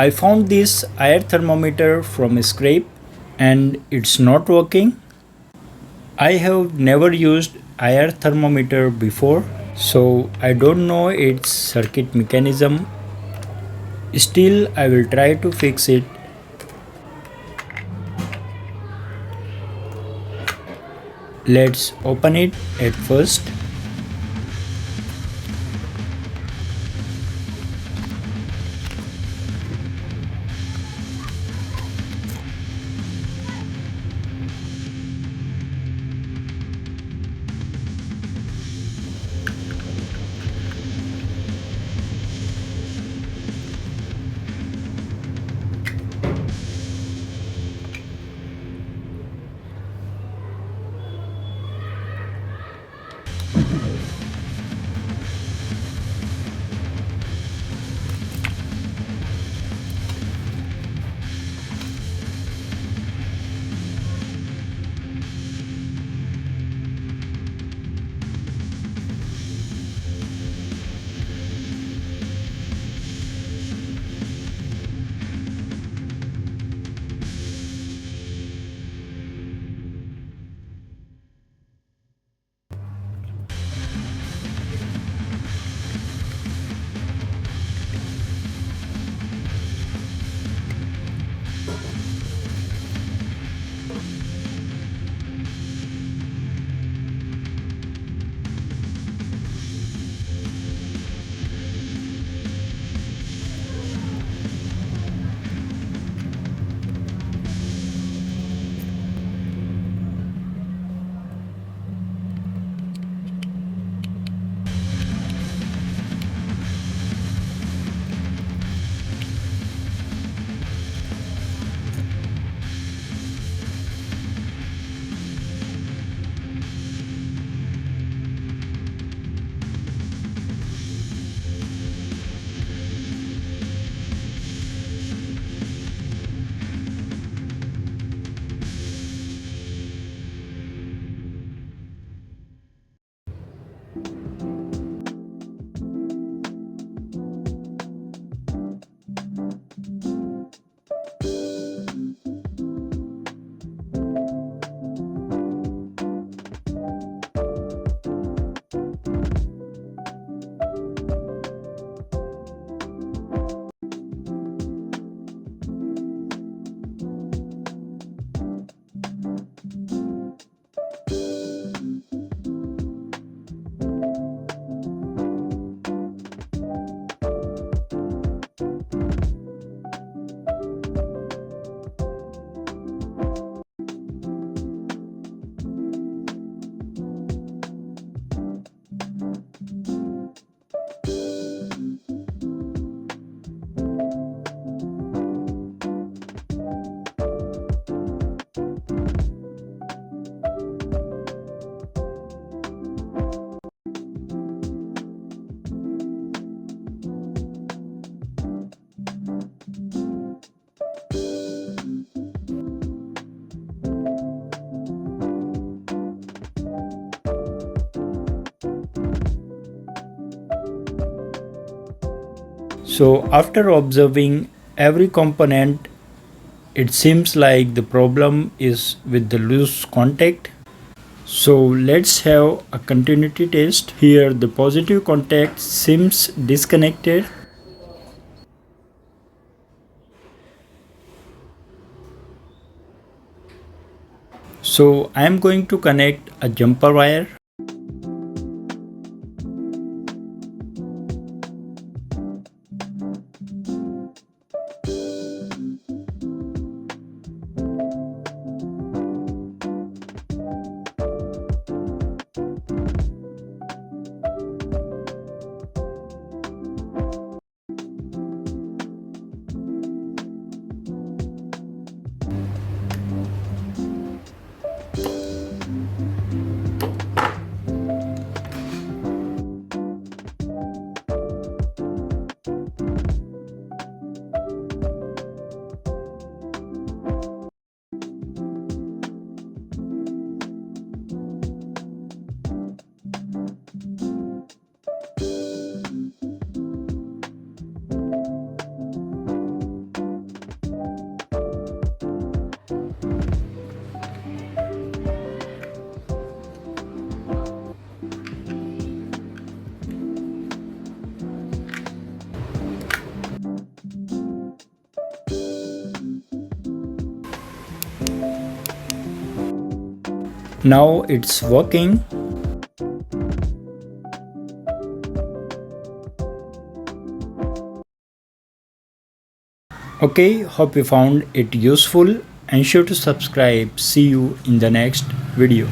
I found this IR thermometer from a scrape and it's not working. I have never used IR thermometer before, so I don't know its circuit mechanism. Still, I will try to fix it. Let's open it at first. So after observing every component, it seems like the problem is with the loose contact. So let's have a continuity test. Here the positive contact seems disconnected. So I am going to connect a jumper wire. Now it's working. Okay, hope you found it useful. Ensure to subscribe. See you in the next video.